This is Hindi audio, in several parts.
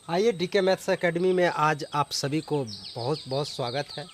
आइए डीके मैथ्स एकेडमी में आज आप सभी को बहुत बहुत स्वागत है।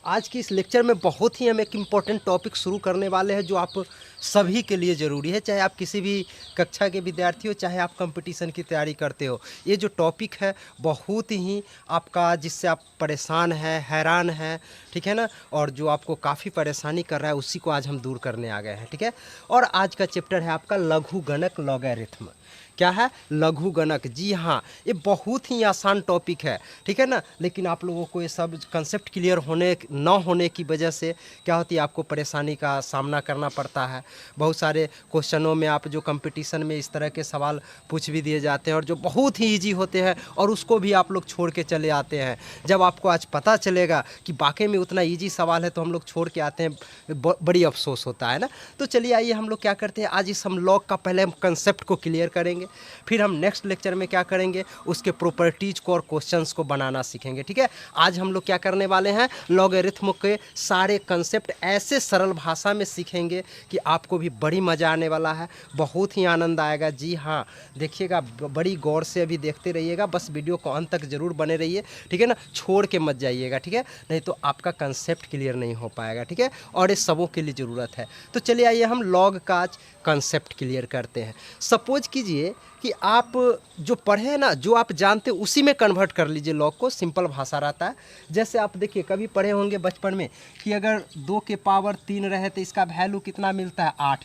आज की इस लेक्चर में बहुत ही हम एक इम्पॉर्टेंट टॉपिक शुरू करने वाले हैं जो आप सभी के लिए ज़रूरी है, चाहे आप किसी भी कक्षा के विद्यार्थी हो, चाहे आप कंपटीशन की तैयारी करते हो। ये जो टॉपिक है बहुत ही आपका जिससे आप परेशान हैं, हैरान हैं, ठीक है ना, और जो आपको काफ़ी परेशानी कर रहा है उसी को आज हम दूर करने आ गए हैं, ठीक है। और आज का चैप्टर है आपका लघु गणक लॉगरिथम। क्या है? लघु गणक। जी हाँ, ये बहुत ही आसान टॉपिक है, ठीक है ना, लेकिन आप लोगों को ये सब कंसेप्ट क्लियर होने न होने की वजह से क्या होती है, आपको परेशानी का सामना करना पड़ता है। बहुत सारे क्वेश्चनों में आप जो कंपटीशन में इस तरह के सवाल पूछ भी दिए जाते हैं और जो बहुत ही ईजी होते हैं और उसको भी आप लोग छोड़ के चले आते हैं। जब आपको आज पता चलेगा कि वाकई में उतना ईजी सवाल है तो हम लोग छोड़ के आते हैं, बड़ी अफसोस होता है ना। तो चलिए आइए हम लोग क्या करते हैं, आज इस हम लॉग का पहले हम कंसेप्ट को क्लियर करेंगे, फिर हम नेक्स्ट लेक्चर में क्या करेंगे, उसके प्रॉपर्टीज को और क्वेश्चंस को बनाना सीखेंगे, ठीक है। आज हम लोग क्या करने वाले हैं, लॉगरिथम के सारे कंसेप्ट ऐसे सरल भाषा में सीखेंगे कि आपको भी बड़ी मज़ा आने वाला है, बहुत ही आनंद आएगा। जी हाँ, देखिएगा, बड़ी गौर से अभी देखते रहिएगा, बस वीडियो को अंत तक जरूर बने रहिए, ठीक है ना, छोड़ के मत जाइएगा, ठीक है, नहीं तो आपका कंसेप्ट क्लियर नहीं हो पाएगा, ठीक है, और ये सबों के लिए ज़रूरत है। तो चलिए आइए हम लॉग का आज कंसेप्ट क्लियर करते हैं। सपोज कीजिए कि आप जो पढ़े हैं ना, जो आप जानते हैं उसी में कन्वर्ट कर लीजिए लॉग को, सिंपल भाषा रहता है। जैसे आप देखिए, कभी पढ़े होंगे बचपन में कि अगर 2 के पावर 3 रहे तो इसका वैल्यू कितना मिलता है, 8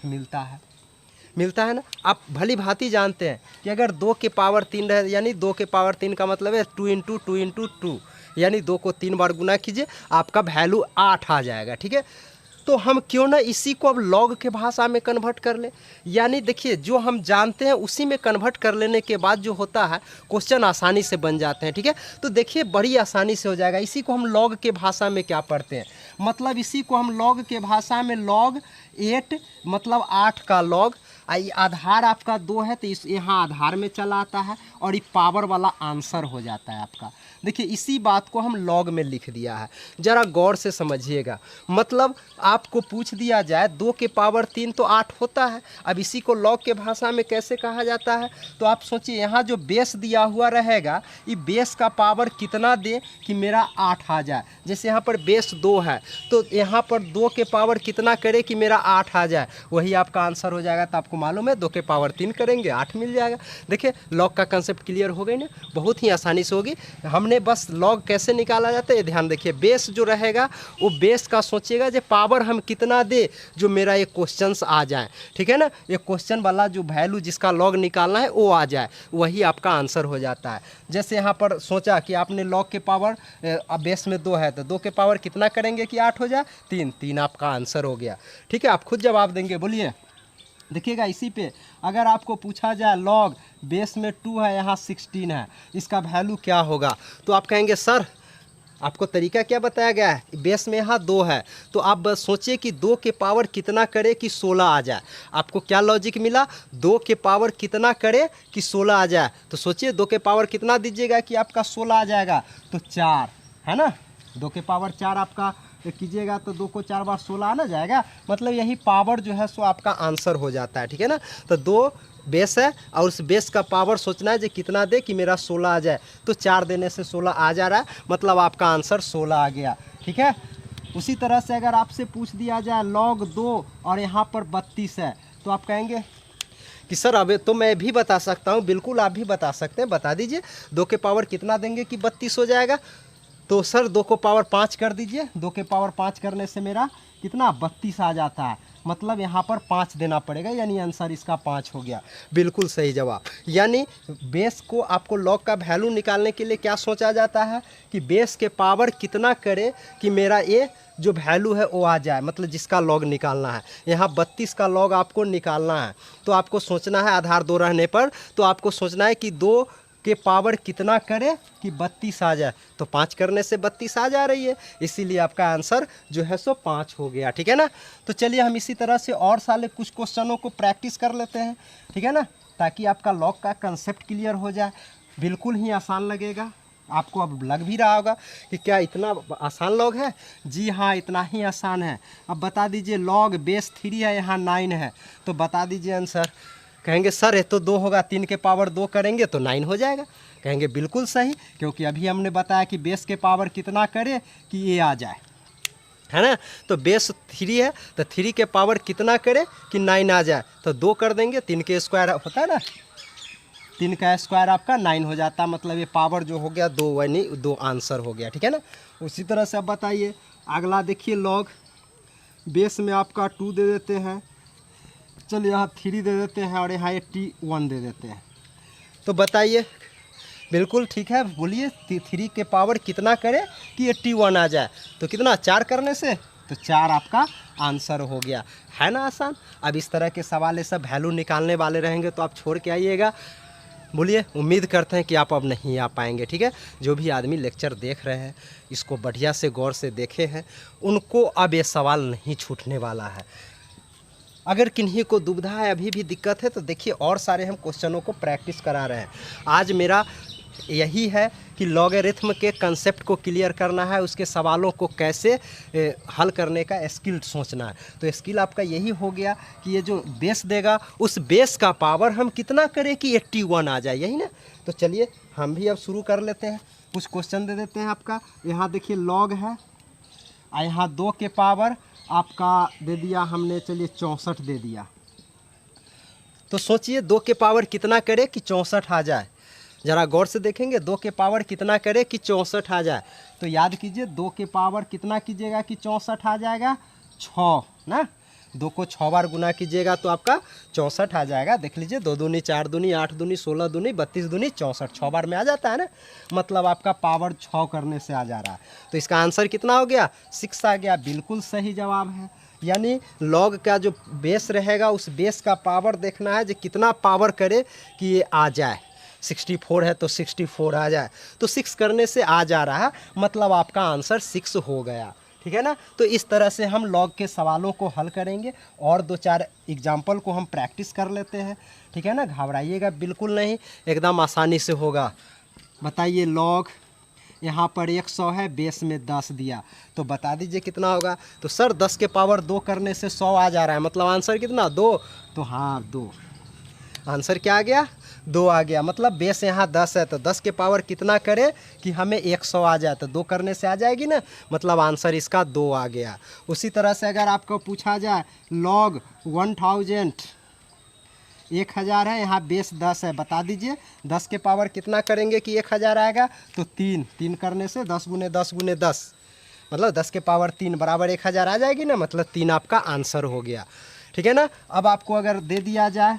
मिलता है ना। आप भली भांति जानते हैं कि अगर 2 के पावर 3 रहे, यानी 2 के पावर 3 का मतलब है 2 इंटू 2 इंटू 2, यानी 2 को 3 बार गुना कीजिए, आपका वैल्यू 8 आ जाएगा, ठीक है। तो हम क्यों ना इसी को अब लॉग के भाषा में कन्वर्ट कर ले, यानी देखिए, जो हम जानते हैं उसी में कन्वर्ट कर लेने के बाद जो होता है, क्वेश्चन आसानी से बन जाते हैं, ठीक है। तो देखिए, बड़ी आसानी से हो जाएगा। इसी को हम लॉग के भाषा में क्या पढ़ते हैं, मतलब इसी को हम लॉग के भाषा में लॉग 8 मतलब 8 का लॉग, आधार आपका 2 है तो इस यहाँ आधार में चला आता है और ये पावर वाला आंसर हो जाता है आपका। देखिए, इसी बात को हम लॉग में लिख दिया है, ज़रा गौर से समझिएगा। मतलब आपको पूछ दिया जाए 2 के पावर 3 तो 8 होता है, अब इसी को लॉग के भाषा में कैसे कहा जाता है, तो आप सोचिए, यहाँ जो बेस दिया हुआ रहेगा, ये बेस का पावर कितना दे कि मेरा 8 आ जाए। जैसे यहाँ पर बेस 2 है तो यहाँ पर 2 के पावर कितना करे कि मेरा 8 आ जाए, वही आपका आंसर हो जाएगा। तो आपको मालूम है 2 के पावर 3 करेंगे 8 मिल जाएगा। देखिए, लॉग का कंसेप्ट क्लियर हो गई ना, बहुत ही आसानी से होगी। हमने बस लॉग कैसे निकाला जाता है ये ध्यान देखिए। बेस जो रहेगा वो बेस का सोचिएगा जो पावर हम कितना दे जो मेरा ये क्वेश्चंस आ जाए, ठीक है ना, ये क्वेश्चन वाला जो वैल्यू जिसका लॉग निकालना है वो आ जाए, वही आपका आंसर हो जाता है। जैसे यहाँ पर सोचा कि आपने लॉग के पावर बेस में 2 है तो 2 के पावर कितना करेंगे कि 8 हो जाए, 3 आपका आंसर हो गया, ठीक है। आप खुद जवाब देंगे, बोलिए। देखिएगा, इसी पे अगर आपको पूछा जाए लॉग बेस में 2 है, यहाँ 16 है, इसका वैल्यू क्या होगा, तो आप कहेंगे सर आपको तरीका क्या बताया गया है, बेस में यहाँ 2 है तो आप बस सोचिए कि 2 के पावर कितना करे कि 16 आ जाए। आपको क्या लॉजिक मिला, 2 के पावर कितना करे कि 16 आ जाए, तो सोचिए 2 के पावर कितना दीजिएगा कि आपका 16 आ जाएगा, तो 4 है ना, 2 के पावर 4 आपका कीजिएगा तो 2 को 4 बार 16 आना जाएगा, मतलब यही पावर जो है सो आपका आंसर हो जाता है, ठीक है ना। तो 2 बेस है और उस बेस का पावर सोचना है जो कितना दे कि मेरा 16 आ जाए, तो 4 देने से 16 आ जा रहा है, मतलब आपका आंसर 16 आ गया, ठीक है। उसी तरह से अगर आपसे पूछ दिया जाए लॉग 2 और यहाँ पर 32 है, तो आप कहेंगे कि सर अब तो मैं भी बता सकता हूँ, बिल्कुल आप भी बता सकते हैं, बता दीजिए 2 के पावर कितना देंगे कि 32 हो जाएगा, तो सर 2 को पावर 5 कर दीजिए, 2 के पावर 5 करने से मेरा कितना 32 आ जाता है, मतलब यहाँ पर 5 देना पड़ेगा, यानी आंसर इसका 5 हो गया, बिल्कुल सही जवाब। यानी बेस को आपको लॉग का वैल्यू निकालने के लिए क्या सोचा जाता है कि बेस के पावर कितना करे कि मेरा ये जो वैल्यू है वो आ जाए, मतलब जिसका लॉग निकालना है। यहाँ 32 का लॉग आपको निकालना है तो आपको सोचना है आधार 2 रहने पर, तो आपको सोचना है कि 2 के पावर कितना करे कि 32 आ जाए, तो 5 करने से 32 आ जा रही है, इसीलिए आपका आंसर जो है सो 5 हो गया, ठीक है ना। तो चलिए हम इसी तरह से और सारे कुछ क्वेश्चनों को प्रैक्टिस कर लेते हैं, ठीक है ना, ताकि आपका लॉग का कंसेप्ट क्लियर हो जाए। बिल्कुल ही आसान लगेगा, आपको अब लग भी रहा होगा कि क्या इतना आसान लॉग है। जी हाँ, इतना ही आसान है। अब बता दीजिए, लॉग बेस 3 है, यहाँ 9 है, तो बता दीजिए आंसर। कहेंगे सर ये तो 2 होगा, 3 के पावर 2 करेंगे तो 9 हो जाएगा। कहेंगे बिल्कुल सही, क्योंकि अभी हमने बताया कि बेस के पावर कितना करे कि ये आ जाए, है ना। तो बेस 3 है तो 3 के पावर कितना करे कि 9 आ जाए, तो 2 कर देंगे, 3 के स्क्वायर होता है ना, 3 का स्क्वायर आपका 9 हो जाता है। मतलब ये पावर जो हो गया 2, यानी 2 आंसर हो गया, ठीक है ना। उसी तरह से अब बताइए अगला देखिए, लॉग बेस में आपका 2 दे देते हैं, चलिए यहाँ 3 दे देते हैं और यहाँ 81 दे देते हैं। तो बताइए, बिल्कुल ठीक है, बोलिए 3 के पावर कितना करे कि 81 आ जाए, तो कितना 4 करने से तो 4 आपका आंसर हो गया, है ना आसान। अब इस तरह के सवाल ये सब वैल्यू निकालने वाले रहेंगे तो आप छोड़ के आइएगा। बोलिए, उम्मीद करते हैं कि आप अब नहीं आ पाएंगे, ठीक है। जो भी आदमी लेक्चर देख रहे हैं इसको बढ़िया से गौर से देखे हैं, उनको अब ये सवाल नहीं छूटने वाला है। अगर किन्हीं को दुविधा है, अभी भी दिक्कत है, तो देखिए और सारे हम क्वेश्चनों को प्रैक्टिस करा रहे हैं। आज मेरा यही है कि लॉगरिथम के कंसेप्ट को क्लियर करना है, उसके सवालों को कैसे हल करने का स्किल सोचना है। तो स्किल आपका यही हो गया कि ये जो बेस देगा उस बेस का पावर हम कितना करें कि 81 आ जाए, यही ना। तो चलिए हम भी अब शुरू कर लेते हैं, कुछ क्वेश्चन दे देते हैं आपका। यहाँ देखिए लॉग है, यहाँ 2 के पावर आपका दे दिया हमने, चलिए 64 दे दिया। तो सोचिए 2 के पावर कितना करे कि 64 आ जाए, ज़रा गौर से देखेंगे 2 के पावर कितना करे कि 64 आ जाए। तो याद कीजिए 2 के पावर कितना कीजिएगा कि 64 आ जाएगा, 6 ना। 2 को 6 बार गुना कीजिएगा तो आपका 64 आ जाएगा। देख लीजिए 2 दूनी 4 दूनी 8 दूनी 16 दूनी 32 दूनी 64, 6 बार में आ जाता है ना। मतलब आपका पावर 6 करने से आ जा रहा है। तो इसका आंसर कितना हो गया, 6 आ गया। बिल्कुल सही जवाब है। यानी लॉग का जो बेस रहेगा उस बेस का पावर देखना है जो कितना पावर करे कि ये आ जाए। 64 है तो 64 आ जाए, तो 6 करने से आ जा रहा है, मतलब आपका आंसर 6 हो गया, ठीक है ना। तो इस तरह से हम लॉग के सवालों को हल करेंगे और 2-4 एग्जाम्पल को हम प्रैक्टिस कर लेते हैं, ठीक है ना। घबराइएगा बिल्कुल नहीं, एकदम आसानी से होगा। बताइए लॉग यहाँ पर 100 है, बेस में 10 दिया, तो बता दीजिए कितना होगा। तो सर 10 के पावर 2 करने से 100 आ जा रहा है, मतलब आंसर कितना 2। तो हाँ 2, आंसर क्या आ गया 2 आ गया। मतलब बेस यहाँ 10 है तो 10 के पावर कितना करे कि हमें 100 आ जाए, तो 2 करने से आ जाएगी ना, मतलब आंसर इसका 2 आ गया। उसी तरह से अगर आपको पूछा जाए लॉग 1000, 1000 है, यहाँ बेस 10 है, बता दीजिए 10 के पावर कितना करेंगे कि 1000 आएगा। तो 3 करने से 10 गुने 10 गुने 10, मतलब 10 के पावर 3 बराबर 1000 आ जाएगी ना, मतलब 3 आपका आंसर हो गया, ठीक है ना। अब आपको अगर दे दिया जाए,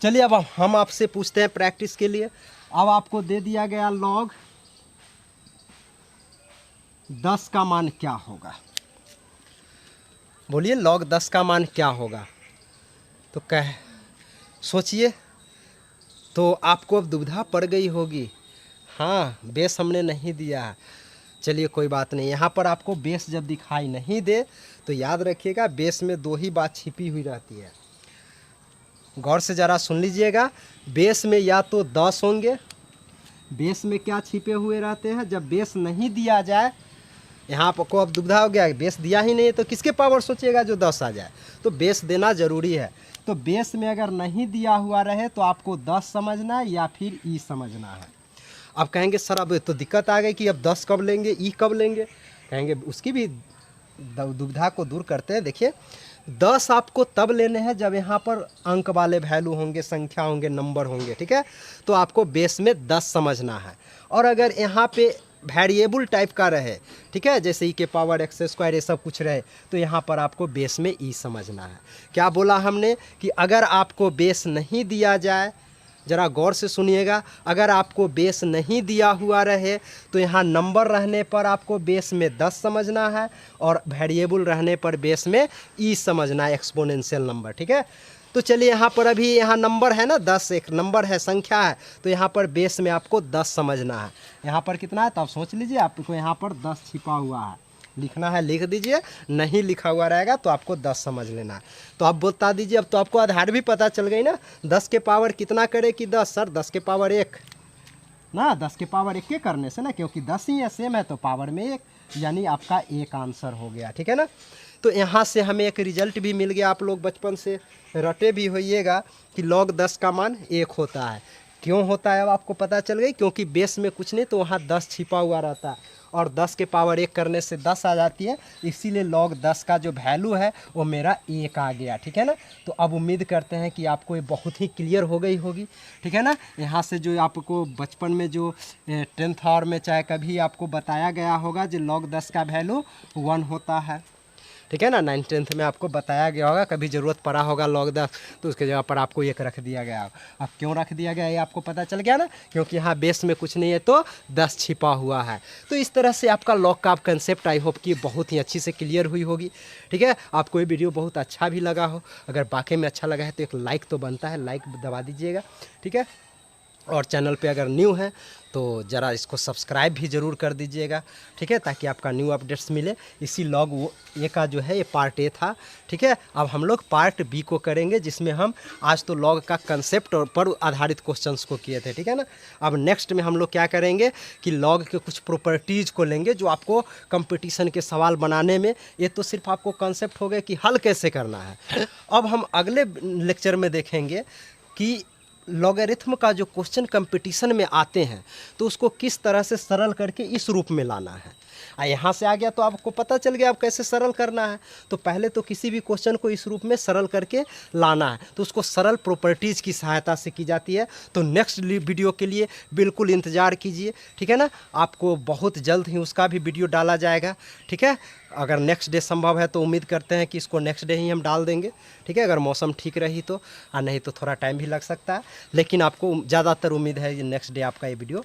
चलिए अब हम आपसे पूछते हैं प्रैक्टिस के लिए। अब आपको दे दिया गया लॉग 10 का मान क्या होगा, बोलिए लॉग 10 का मान क्या होगा। तो सोचिए, तो आपको अब दुविधा पड़ गई होगी, हाँ बेस हमने नहीं दिया। चलिए कोई बात नहीं, यहाँ पर आपको बेस जब दिखाई नहीं दे तो याद रखिएगा बेस में 2 ही बात छिपी हुई रहती है। गौर से ज़रा सुन लीजिएगा, बेस में या तो 10 होंगे, बेस में क्या छिपे हुए रहते हैं, जब बेस नहीं दिया जाए, यहाँ आपको अब दुविधा हो गया, बेस दिया ही नहीं तो किसके पावर सोचिएगा जो 10 आ जाए, तो बेस देना ज़रूरी है। तो बेस में अगर नहीं दिया हुआ रहे तो आपको 10 समझना है या फिर ई समझना है। अब कहेंगे सर अब तो दिक्कत आ गई कि अब 10 कब लेंगे, ई कब लेंगे, कहेंगे उसकी भी दुविधा को दूर करते हैं। देखिए 10 आपको तब लेने हैं जब यहाँ पर अंक वाले वैल्यू होंगे, संख्या होंगे, नंबर होंगे, ठीक है। तो आपको बेस में 10 समझना है। और अगर यहाँ पे वेरिएबल टाइप का रहे, ठीक है, जैसे ई के पावर एक्स स्क्वायर ये सब कुछ रहे, तो यहाँ पर आपको बेस में ई समझना है। क्या बोला हमने कि अगर आपको बेस नहीं दिया जाए, ज़रा गौर से सुनिएगा, अगर आपको बेस नहीं दिया हुआ रहे तो यहाँ नंबर रहने पर आपको बेस में 10 समझना है और वेरिएबल रहने पर बेस में ई समझना है, एक्सपोनेंशियल नंबर, ठीक है। तो चलिए यहाँ पर अभी यहाँ नंबर है ना 10, एक नंबर है, संख्या है, तो यहाँ पर बेस में आपको 10 समझना है। यहाँ पर कितना है तो आप सोच लीजिए, आपको यहाँ पर 10 छिपा हुआ है, लिखना है लिख दीजिए, नहीं लिखा हुआ रहेगा तो आपको 10 समझ लेना है। तो आप बता दीजिए, अब तो आपको आधार भी पता चल गई ना, 10 के पावर कितना करे कि 10, सर 10 के पावर 1 ना, 10 के पावर 1 के करने से ना, क्योंकि 10 ही है सेम है तो पावर में 1, यानी आपका 1 आंसर हो गया, ठीक है ना। तो यहाँ से हमें एक रिजल्ट भी मिल गया। आप लोग बचपन से रटे भी होइएगा कि log 10 का मान 1 होता है। क्यों होता है अब आपको पता चल गई, क्योंकि बेस में कुछ नहीं तो वहाँ 10 छिपा हुआ रहता है और 10 के पावर 1 करने से 10 आ जाती है, इसीलिए log 10 का जो वैल्यू है वो मेरा 1 आ गया। ठीक है ना। तो अब उम्मीद करते हैं कि आपको ये बहुत ही क्लियर हो गई होगी। ठीक है ना। यहाँ से जो आपको बचपन में जो 10th आवर में चाहे कभी आपको बताया गया होगा जो log 10 का वैल्यू 1 होता है। ठीक है ना। 9th 10th में आपको बताया गया होगा, कभी ज़रूरत पड़ा होगा log 10 तो उसके जगह पर आपको 1 रख दिया गया होगा। अब क्यों रख दिया गया ये आपको पता चल गया ना, क्योंकि यहाँ बेस में कुछ नहीं है तो 10 छिपा हुआ है। तो इस तरह से आपका लॉग का कंसेप्ट आई होप कि बहुत ही अच्छी से क्लियर हुई होगी। ठीक है। आपको ये वीडियो बहुत अच्छा भी लगा हो, अगर वाकई में अच्छा लगा है तो एक लाइक तो बनता है, लाइक दबा दीजिएगा। ठीक है। और चैनल पे अगर न्यू है तो ज़रा इसको सब्सक्राइब भी ज़रूर कर दीजिएगा। ठीक है, ताकि आपका न्यू अपडेट्स मिले। इसी log ए का जो है ये पार्ट ए था। ठीक है। अब हम लोग पार्ट बी को करेंगे, जिसमें हम आज तो log का कंसेप्ट पर आधारित क्वेश्चंस को किए थे। ठीक है ना। अब नेक्स्ट में हम लोग क्या करेंगे कि log के कुछ प्रॉपर्टीज़ को लेंगे जो आपको कंपटीशन के सवाल बनाने में, ये तो सिर्फ आपको कंसेप्ट हो गया कि हल कैसे करना है। अब हम अगले लेक्चर में देखेंगे कि लॉगरिथम का जो क्वेश्चन कंपटीशन में आते हैं तो उसको किस तरह से सरल करके इस रूप में लाना है। यहाँ से आ गया तो आपको पता चल गया अब कैसे सरल करना है। तो पहले तो किसी भी क्वेश्चन को इस रूप में सरल करके लाना है, तो उसको सरल प्रॉपर्टीज़ की सहायता से की जाती है। तो नेक्स्ट वीडियो के लिए बिल्कुल इंतज़ार कीजिए। ठीक है ना। आपको बहुत जल्द ही उसका भी वीडियो डाला जाएगा। ठीक है। अगर नेक्स्ट डे संभव है तो उम्मीद करते हैं कि इसको नेक्स्ट डे ही हम डाल देंगे। ठीक है। अगर मौसम ठीक रही तो, और नहीं तो थोड़ा टाइम भी लग सकता है, लेकिन आपको ज़्यादातर उम्मीद है कि नेक्स्ट डे आपका ये वीडियो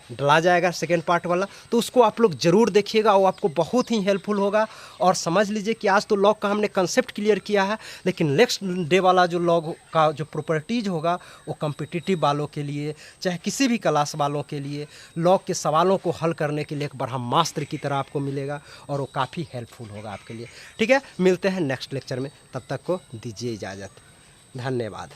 डला जाएगा सेकेंड पार्ट वाला। तो उसको आप लोग ज़रूर देखिएगा, वो आपको बहुत ही हेल्पफुल होगा। और समझ लीजिए कि आज तो लॉग का हमने कंसेप्ट क्लियर किया है, लेकिन नेक्स्ट डे वाला जो लॉग का जो प्रॉपर्टीज़ होगा वो कम्पिटिटिव वालों के लिए, चाहे किसी भी क्लास वालों के लिए, लॉग के सवालों को हल करने के लिए एक ब्रह्मास्त्र की तरह आपको मिलेगा और वो काफ़ी हेल्पफुल होगा आपके लिए। ठीक है। मिलते हैं नेक्स्ट लेक्चर में, तब तक को दीजिए इजाज़त। धन्यवाद।